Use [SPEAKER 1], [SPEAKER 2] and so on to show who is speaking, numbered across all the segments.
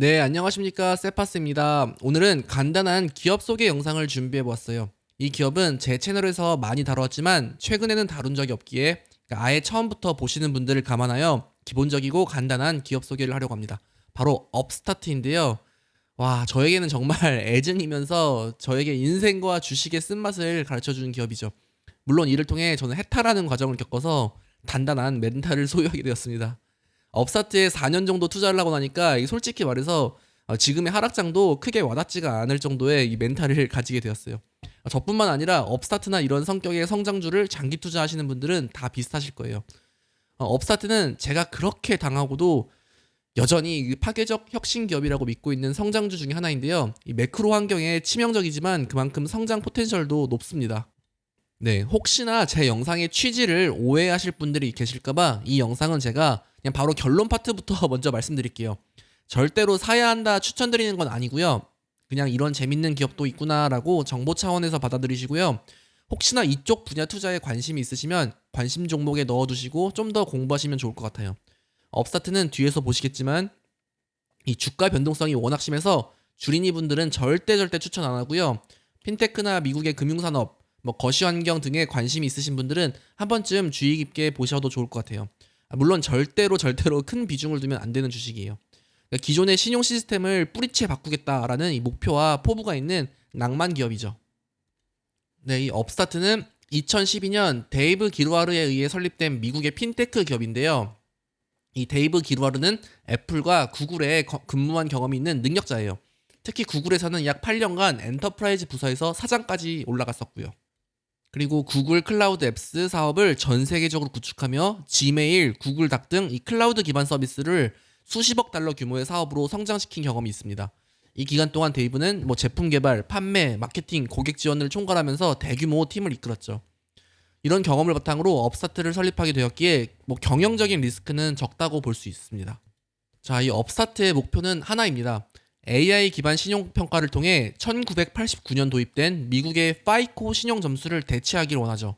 [SPEAKER 1] 네, 안녕하십니까. 세파스입니다. 오늘은 간단한 기업 소개 영상을 준비해 보았어요. 이 기업은 제 채널에서 많이 다뤘지만 최근에는 다룬 적이 없기에 아예 처음부터 보시는 분들을 감안하여 기본적이고 간단한 기업 소개를 하려고 합니다. 바로 업스타트인데요. 와, 저에게는 정말 애증이면서 저에게 인생과 주식의 쓴맛을 가르쳐 주는 기업이죠. 물론 이를 통해 저는 해탈하는 과정을 겪어서 단단한 멘탈을 소유하게 되었습니다. 업사트에 4년 정도 투자를 하고 나니까 솔직히 말해서 지금의 하락장도 크게 와닿지가 않을 정도의 이 멘탈을 가지게 되었어요. 저뿐만 아니라 업스타트나 이런 성격의 성장주를 장기 투자하시는 분들은 다 비슷하실 거예요. 업스타트는 제가 그렇게 당하고도 여전히 파괴적 혁신 기업이라고 믿고 있는 성장주 중에 하나인데요. 이 매크로 환경에 치명적이지만 그만큼 성장 포텐셜도 높습니다. 네, 혹시나 제 영상의 취지를 오해하실 분들이 계실까봐 이 영상은 제가 그냥 바로 결론 파트부터 먼저 말씀드릴게요. 절대로 사야 한다 추천드리는 건 아니고요. 그냥 이런 재밌는 기업도 있구나라고 정보 차원에서 받아들이시고요. 혹시나 이쪽 분야 투자에 관심이 있으시면 관심 종목에 넣어두시고 좀 더 공부하시면 좋을 것 같아요. 업스타트는 뒤에서 보시겠지만 이 주가 변동성이 워낙 심해서 주린이 분들은 절대 추천 안 하고요. 핀테크나 미국의 금융산업, 거시환경 등에 관심이 있으신 분들은 한 번쯤 주의 깊게 보셔도 좋을 것 같아요. 물론 절대로 큰 비중을 두면 안 되는 주식이에요. 그러니까 기존의 신용 시스템을 뿌리채 바꾸겠다라는 이 목표와 포부가 있는 낭만 기업이죠. 네, 이 업스타트는 2012년 데이브 기루아르에 의해 설립된 미국의 핀테크 기업인데요. 이 데이브 기루아르는 애플과 구글에 근무한 경험이 있는 능력자예요. 특히 구글에서는 약 8년간 엔터프라이즈 부서에서 사장까지 올라갔었고요. 그리고 구글 클라우드 앱스 사업을 전 세계적으로 구축하며 지메일, 구글 닥 등 이 클라우드 기반 서비스를 수십억 달러 규모의 사업으로 성장시킨 경험이 있습니다. 이 기간 동안 데이브는 제품 개발, 판매, 마케팅, 고객 지원을 총괄하면서 대규모 팀을 이끌었죠. 이런 경험을 바탕으로 업스타트를 설립하게 되었기에 경영적인 리스크는 적다고 볼 수 있습니다. 자, 이 업스타트의 목표는 하나입니다. AI 기반 신용평가를 통해 1989년 도입된 미국의 파이코 신용 점수를 대체하기를 원하죠.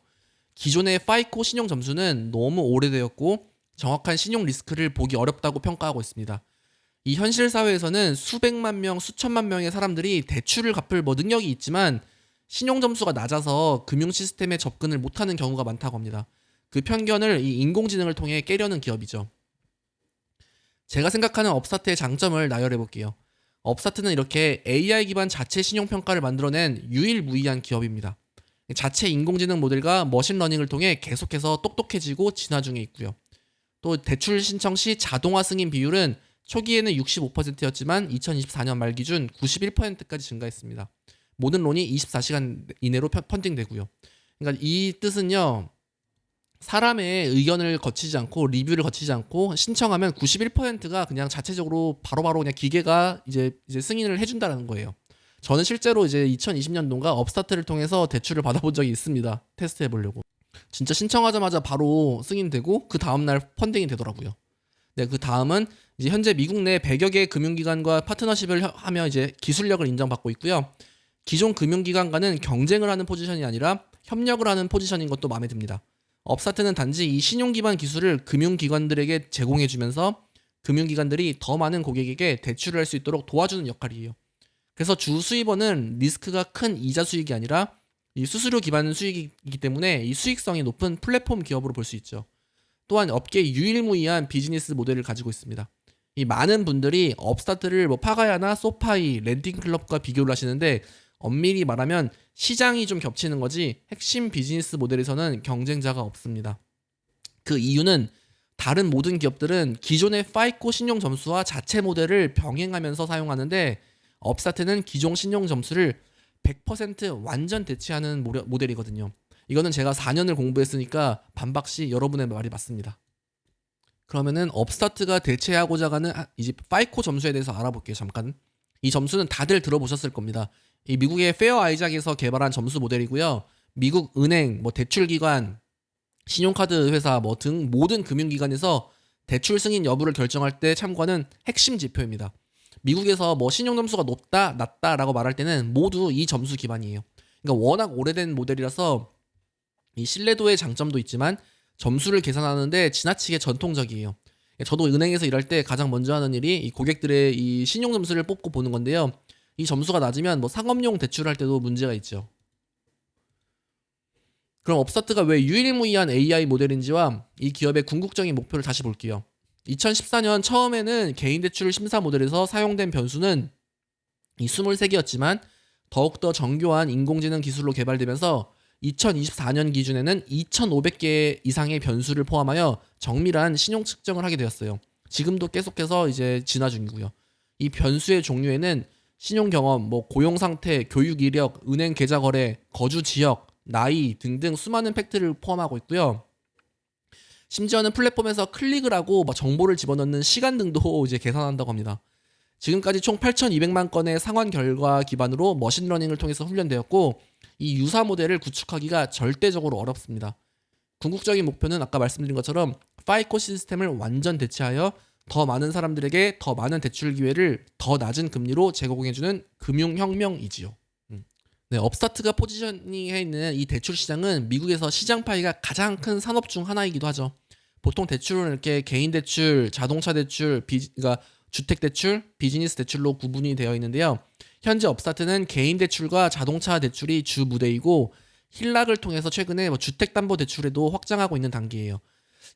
[SPEAKER 1] 기존의 파이코 신용 점수는 너무 오래되었고 정확한 신용 리스크를 보기 어렵다고 평가하고 있습니다. 이 현실 사회에서는 수백만 명, 수천만 명의 사람들이 대출을 갚을 능력이 있지만 신용 점수가 낮아서 금융 시스템에 접근을 못하는 경우가 많다고 합니다. 그 편견을 이 인공지능을 통해 깨려는 기업이죠. 제가 생각하는 업스타트의 장점을 나열해 볼게요. 업스타트는 이렇게 AI 기반 자체 신용 평가를 만들어낸 유일무이한 기업입니다. 자체 인공지능 모델과 머신러닝을 통해 계속해서 똑똑해지고 진화 중에 있고요. 또 대출 신청 시 자동화 승인 비율은 초기에는 65%였지만 2024년 말 기준 91%까지 증가했습니다. 모든 론이 24시간 이내로 펀딩되고요. 그러니까 이 뜻은요. 사람의 의견을 거치지 않고 리뷰를 거치지 않고 신청하면 91%가 그냥 자체적으로 바로바로 그냥 기계가 이제 승인을 해준다는 거예요. 저는 실제로 이제 2020년도인가 업스타트를 통해서 대출을 받아본 적이 있습니다. 테스트 해보려고. 진짜 신청하자마자 바로 승인되고 그 다음날 펀딩이 되더라고요. 네, 그 다음은 이제 현재 미국 내 100여 개의 금융기관과 파트너십을 하며 이제 기술력을 인정받고 있고요. 기존 금융기관과는 경쟁을 하는 포지션이 아니라 협력을 하는 포지션인 것도 마음에 듭니다. 업스타트는 단지 이 신용 기반 기술을 금융기관들에게 제공해주면서 금융기관들이 더 많은 고객에게 대출을 할 수 있도록 도와주는 역할이에요. 그래서 주 수입원은 리스크가 큰 이자 수익이 아니라 이 수수료 기반 수익이기 때문에 이 수익성이 높은 플랫폼 기업으로 볼 수 있죠. 또한 업계 유일무이한 비즈니스 모델을 가지고 있습니다. 이 많은 분들이 업스타트를 파가야나 소파이, 렌팅클럽과 비교를 하시는데 엄밀히 말하면 시장이 좀 겹치는 거지 핵심 비즈니스 모델에서는 경쟁자가 없습니다. 그 이유는 다른 모든 기업들은 기존의 파이코 신용 점수와 자체 모델을 병행하면서 사용하는데 업스타트는 기존 신용 점수를 100% 완전 대체하는 모델이거든요. 이거는 제가 4년을 공부했으니까 반박시 여러분의 말이 맞습니다. 그러면은 업스타트가 대체하고자 하는 이제 파이코 점수에 대해서 알아볼게요. 잠깐. 이 점수는 다들 들어보셨을 겁니다. 이 미국의 페어 아이작에서 개발한 점수 모델이고요. 미국 은행, 대출기관, 신용카드 회사 등 모든 금융기관에서 대출 승인 여부를 결정할 때 참고하는 핵심 지표입니다. 미국에서 신용 점수가 높다, 낮다라고 말할 때는 모두 이 점수 기반이에요. 그러니까 워낙 오래된 모델이라서 이 신뢰도의 장점도 있지만 점수를 계산하는데 지나치게 전통적이에요. 저도 은행에서 일할 때 가장 먼저 하는 일이 이 고객들의 이 신용 점수를 뽑고 보는 건데요. 이 점수가 낮으면 뭐 상업용 대출할 때도 문제가 있죠. 그럼 업스타트가 왜 유일무이한 AI 모델인지와 이 기업의 궁극적인 목표를 다시 볼게요. 2014년 처음에는 개인 대출 심사 모델에서 사용된 변수는 이 23개였지만 더욱더 정교한 인공지능 기술로 개발되면서 2024년 기준에는 2,500개 이상의 변수를 포함하여 정밀한 신용 측정을 하게 되었어요. 지금도 계속해서 이제 진화 중이고요. 이 변수의 종류에는 신용 경험, 뭐 고용 상태, 교육 이력, 은행 계좌 거래, 거주 지역, 나이 등등 수많은 팩트를 포함하고 있고요. 심지어는 플랫폼에서 클릭을 하고 막 정보를 집어넣는 시간 등도 이제 계산한다고 합니다. 지금까지 총 8,200만 건의 상환 결과 기반으로 머신러닝을 통해서 훈련되었고 이 유사 모델을 구축하기가 절대적으로 어렵습니다. 궁극적인 목표는 아까 말씀드린 것처럼 파이코 시스템을 완전 대체하여 더 많은 사람들에게 더 많은 대출 기회를 더 낮은 금리로 제공해주는 금융혁명이지요. 네, 업스타트가 포지셔닝해 있는 이 대출 시장은 미국에서 시장 파이가 가장 큰 산업 중 하나이기도 하죠. 보통 대출은 이렇게 개인 대출, 자동차 대출, 그러니까 주택 대출, 비즈니스 대출로 구분이 되어 있는데요. 현재 업스타트는 개인 대출과 자동차 대출이 주 무대이고 힐락을 통해서 최근에 뭐 주택담보대출에도 확장하고 있는 단계예요.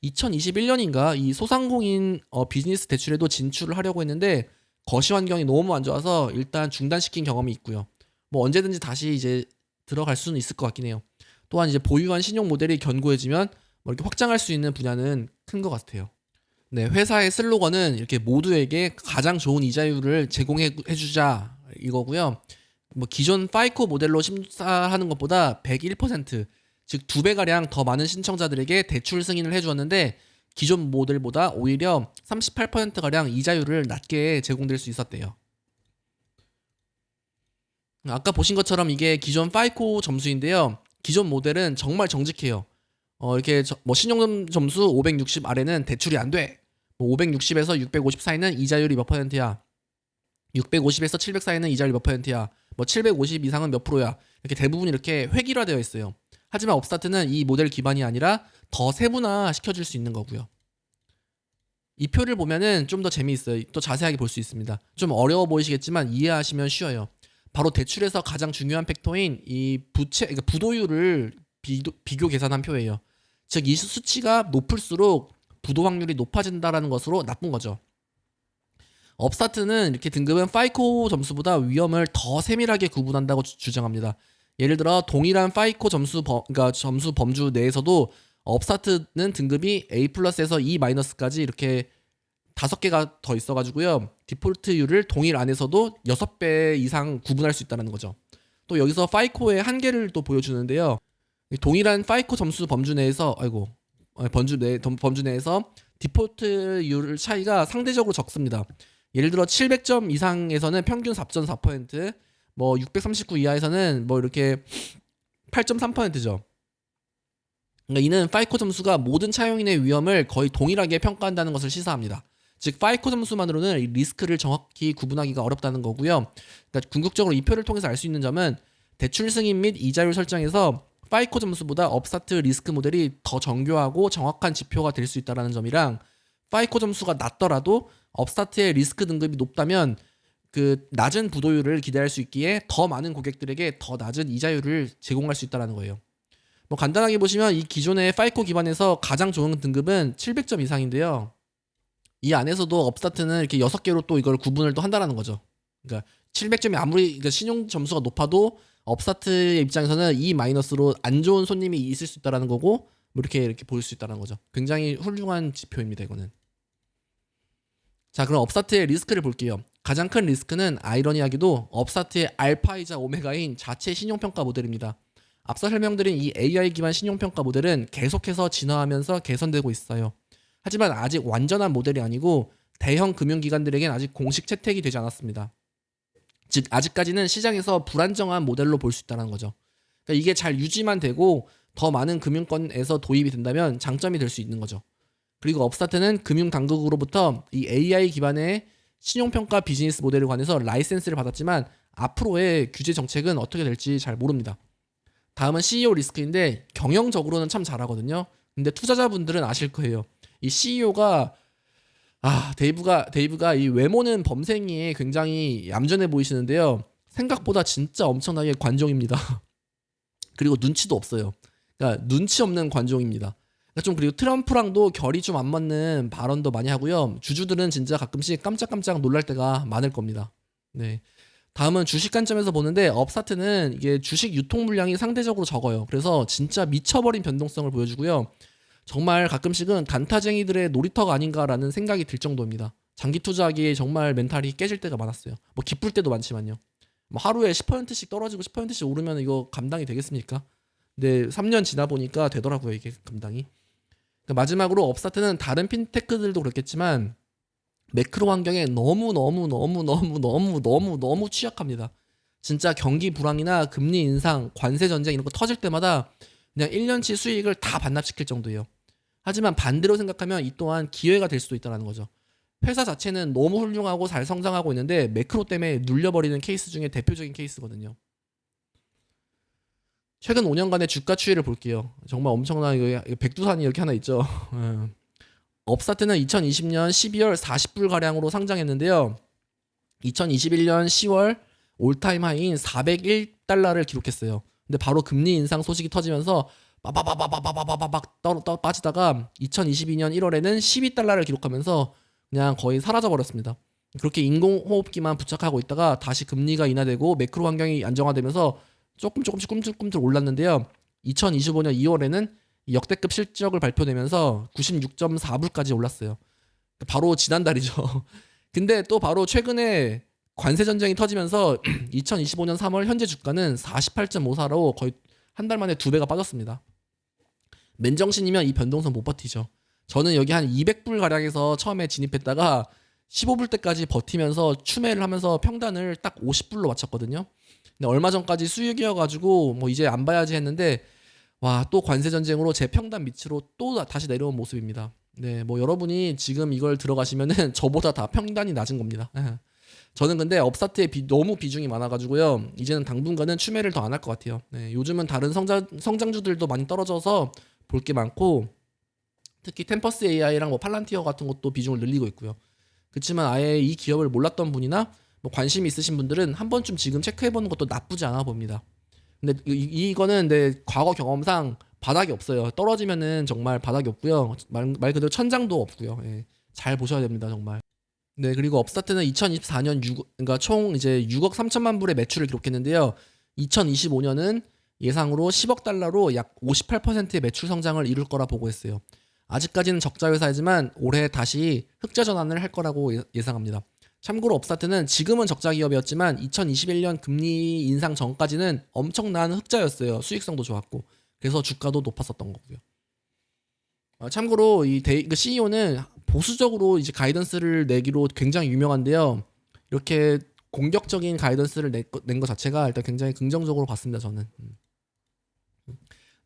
[SPEAKER 1] 2021년인가 이 소상공인 비즈니스 대출에도 진출을 하려고 했는데 거시 환경이 너무 안 좋아서 일단 중단시킨 경험이 있고요. 뭐 언제든지 다시 이제 들어갈 수는 있을 것 같긴 해요. 또한 이제 보유한 신용 모델이 견고해지면 뭐 이렇게 확장할 수 있는 분야는 큰 것 같아요. 네, 회사의 슬로건은 이렇게 모두에게 가장 좋은 이자율을 제공해 주자 이거고요. 뭐 기존 파이코 모델로 심사하는 것보다 101%, 즉 2배가량 더 많은 신청자들에게 대출 승인을 해주었는데 기존 모델보다 오히려 38%가량 이자율을 낮게 제공될 수 있었대요. 아까 보신 것처럼 이게 기존 파이코 점수인데요. 기존 모델은 정말 정직해요. 이렇게 뭐 신용 점수 560 아래는 대출이 안 돼. 뭐 560에서 650 사이는 이자율이 몇 %야. 650에서 700 사이는 이자율이 몇 %야. 뭐 750 이상은 몇 %야. 이렇게 대부분 이렇게 획일화되어 있어요. 하지만 업스타트는 이 모델 기반이 아니라 더 세분화 시켜줄 수 있는 거고요. 이 표를 보면은 좀 더 재미있어요. 또 자세하게 볼 수 있습니다. 좀 어려워 보이시겠지만 이해하시면 쉬워요. 바로 대출에서 가장 중요한 팩터인 이 그러니까 부도율을 비교 계산한 표예요. 즉 이 수치가 높을수록 부도 확률이 높아진다라는 것으로 나쁜 거죠. 업스타트는 이렇게 등급은 파이코 점수보다 위험을 더 세밀하게 구분한다고 주장합니다. 예를 들어 동일한 파이코 그러니까 점수 범주 내에서도 업스타트는 등급이 A+에서 E-까지 이렇게 5개가 더 있어가지고요. 디폴트율을 동일 안에서도 6배 이상 구분할 수 있다는 거죠. 또 여기서 파이코의 한계를 또 보여주는데요. 동일한 파이코 점수 범주 내에서 범주 내에서 디폴트율 차이가 상대적으로 적습니다. 예를 들어 700점 이상에서는 평균 4.4%, 뭐 639 이하에서는 뭐 이렇게 8.3%죠. 그러니까 이는 파이코 점수가 모든 차용인의 위험을 거의 동일하게 평가한다는 것을 시사합니다. 즉 파이코 점수만으로는 리스크를 정확히 구분하기가 어렵다는 거고요. 그러니까 궁극적으로 이 표를 통해서 알 수 있는 점은 대출 승인 및 이자율 설정에서 파이코 점수보다 업스타트 리스크 모델이 더 정교하고 정확한 지표가 될 수 있다는 점이랑 파이코 점수가 낮더라도 업스타트의 리스크 등급이 높다면 그 낮은 부도율을 기대할 수 있기에 더 많은 고객들에게 더 낮은 이자율을 제공할 수 있다는 거예요. 뭐 간단하게 보시면 이 기존의 파이코 기반에서 가장 좋은 등급은 700점 이상인데요. 이 안에서도 업스타트는 이렇게 6개로 또 이걸 구분을 또 한다라는 거죠. 그러니까 700점이 아무리 그러니까 신용 점수가 높아도 업스타트의 입장에서는 E-로 안 좋은 손님이 있을 수 있다라는 거고 뭐 이렇게 볼 수 있다는 거죠. 굉장히 훌륭한 지표입니다, 이거는. 자, 그럼 업스타트의 리스크를 볼게요. 가장 큰 리스크는 아이러니하게도 업스타트의 알파이자 오메가인 자체 신용평가 모델입니다. 앞서 설명드린 이 AI 기반 신용평가 모델은 계속해서 진화하면서 개선되고 있어요. 하지만 아직 완전한 모델이 아니고 대형 금융기관들에겐 아직 공식 채택이 되지 않았습니다. 즉 아직까지는 시장에서 불안정한 모델로 볼 수 있다는 거죠. 그러니까 이게 잘 유지만 되고 더 많은 금융권에서 도입이 된다면 장점이 될 수 있는 거죠. 그리고 업스타트는 금융당국으로부터 이 AI 기반의 신용평가 비즈니스 모델에 관해서 라이센스를 받았지만 앞으로의 규제 정책은 어떻게 될지 잘 모릅니다. 다음은 CEO 리스크인데 경영적으로는 참 잘하거든요. 근데 투자자분들은 아실 거예요. 이 CEO가 데이브가 이 외모는 범생이에 굉장히 얌전해 보이시는데요. 생각보다 진짜 엄청나게 관종입니다. 그리고 눈치도 없어요. 그러니까 눈치 없는 관종입니다. 그러니까 좀 그리고 트럼프랑도 결이 좀 안 맞는 발언도 많이 하고요. 주주들은 진짜 가끔씩 깜짝깜짝 놀랄 때가 많을 겁니다. 네. 다음은 주식 관점에서 보는데 업스타트는 이게 주식 유통 물량이 상대적으로 적어요. 그래서 진짜 미쳐버린 변동성을 보여주고요. 정말 가끔씩은 단타쟁이들의 놀이터가 아닌가라는 생각이 들 정도입니다. 장기 투자하기에 정말 멘탈이 깨질 때가 많았어요. 뭐 기쁠 때도 많지만요. 뭐 하루에 10%씩 떨어지고 10%씩 오르면 이거 감당이 되겠습니까? 근데 3년 지나 보니까 되더라고요, 이게 감당이. 그러니까 마지막으로 업스타트는 다른 핀테크들도 그렇겠지만 매크로 환경에 너무 취약합니다. 진짜 경기 불황이나 금리 인상, 관세 전쟁 이런 거 터질 때마다 그냥 1년치 수익을 다 반납시킬 정도예요. 하지만 반대로 생각하면 이 또한 기회가 될 수도 있다는 거죠. 회사 자체는 너무 훌륭하고 잘 성장하고 있는데 매크로 때문에 눌려버리는 케이스 중에 대표적인 케이스거든요. 최근 5년간의 주가 추이를 볼게요. 정말 엄청난 이거 백두산이 이렇게 하나 있죠. 업스타트는 2020년 12월 40불 가량으로 상장했는데요. 2021년 10월 올타임 하이인 401달러를 기록했어요. 근데 바로 금리 인상 소식이 터지면서 빠바바바바바바박 빠지다가 2022년 1월에는 12달러를 기록하면서 그냥 거의 사라져 버렸습니다. 그렇게 인공호흡기만 부착하고 있다가 다시 금리가 인하되고 매크로 환경이 안정화되면서 조금씩 꿈틀꿈틀 올랐는데요. 2025년 2월에는 역대급 실적을 발표되면서 96.4불까지 올랐어요. 바로 지난달이죠. 근데 또 바로 최근에 관세 전쟁이 터지면서 2025년 3월 현재 주가는 48.54로 거의 한 달 만에 2배가 빠졌습니다. 맨정신이면 이 변동성 못 버티죠. 저는 여기 한 200불 가량에서 처음에 진입했다가 15불 때까지 버티면서 추매를 하면서 평단을 딱 50불로 맞췄거든요. 근데 얼마 전까지 수익이어가지고 뭐 이제 안 봐야지 했는데 와, 또 관세 전쟁으로 제 평단 밑으로 또 다시 내려온 모습입니다. 네, 뭐 여러분이 지금 이걸 들어가시면은 저보다 다 평단이 낮은 겁니다. 저는 근데 업스타트에 너무 비중이 많아가지고요. 이제는 당분간은 추매를 더 안 할 것 같아요. 네, 요즘은 다른 성장주들도 많이 떨어져서 볼 게 많고 특히 템퍼스 AI랑 뭐 팔란티어 같은 것도 비중을 늘리고 있고요. 그렇지만 아예 이 기업을 몰랐던 분이나 뭐 관심이 있으신 분들은 한 번쯤 지금 체크해보는 것도 나쁘지 않아 봅니다. 근데 이거는 내 과거 경험상 바닥이 없어요. 떨어지면은 정말 바닥이 없고요. 말 그대로 천장도 없고요. 예, 잘 보셔야 됩니다, 정말. 네, 그리고 업스타트는 2024년 그러니까 총 이제 6억 3천만 불의 매출을 기록했는데요. 2025년은 예상으로 10억 달러로 약 58%의 매출 성장을 이룰 거라 보고 있어요. 아직까지는 적자 회사이지만 올해 다시 흑자 전환을 할 거라고 예상합니다. 참고로 업스타트는 지금은 적자 기업이었지만 2021년 금리 인상 전까지는 엄청난 흑자였어요. 수익성도 좋았고. 그래서 주가도 높았었던 거고요. 참고로 이 CEO는 보수적으로 이제 가이던스를 내기로 굉장히 유명한데요. 이렇게 공격적인 가이던스를 낸 것 자체가 일단 굉장히 긍정적으로 봤습니다, 저는.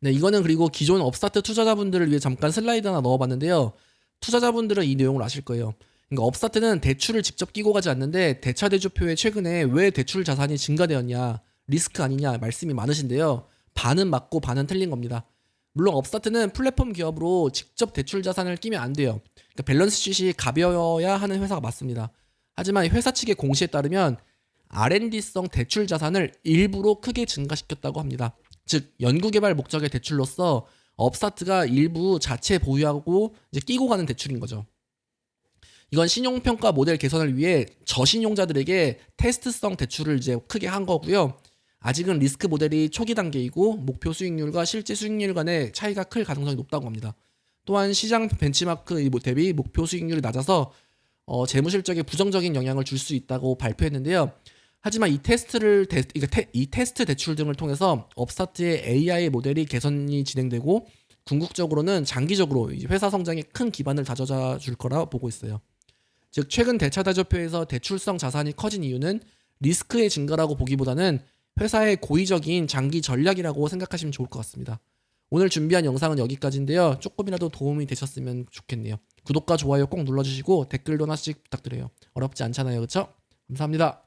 [SPEAKER 1] 네, 이거는 그리고 기존 업스타트 투자자분들을 위해 잠깐 슬라이드 하나 넣어봤는데요. 투자자분들은 이 내용을 아실 거예요. 그러니까 업스타트는 대출을 직접 끼고 가지 않는데 대차대조표에 최근에 왜 대출 자산이 증가되었냐, 리스크 아니냐 말씀이 많으신데요. 반은 맞고 반은 틀린 겁니다. 물론 업스타트는 플랫폼 기업으로 직접 대출 자산을 끼면 안 돼요. 그러니까 밸런스 쉿이 가벼워야 하는 회사가 맞습니다. 하지만 회사 측의 공시에 따르면 R&D성 대출 자산을 일부러 크게 증가시켰다고 합니다. 즉 연구개발 목적의 대출로서 업스타트가 일부 자체 보유하고 이제 끼고 가는 대출인 거죠. 이건 신용평가 모델 개선을 위해 저신용자들에게 테스트성 대출을 이제 크게 한 거고요. 아직은 리스크 모델이 초기 단계이고 목표 수익률과 실제 수익률 간의 차이가 클 가능성이 높다고 합니다. 또한 시장 벤치마크 대비 목표 수익률이 낮아서 재무 실적에 부정적인 영향을 줄 수 있다고 발표했는데요. 하지만 이 테스트 대출 등을 통해서 업스타트의 AI 모델이 개선이 진행되고 궁극적으로는 장기적으로 회사 성장에 큰 기반을 다져다 줄 거라 보고 있어요. 즉 최근 대차대조표에서 대출성 자산이 커진 이유는 리스크의 증가라고 보기보다는 회사의 고의적인 장기 전략이라고 생각하시면 좋을 것 같습니다. 오늘 준비한 영상은 여기까지인데요. 조금이라도 도움이 되셨으면 좋겠네요. 구독과 좋아요 꼭 눌러주시고 댓글도 하나씩 부탁드려요. 어렵지 않잖아요, 그렇죠? 감사합니다.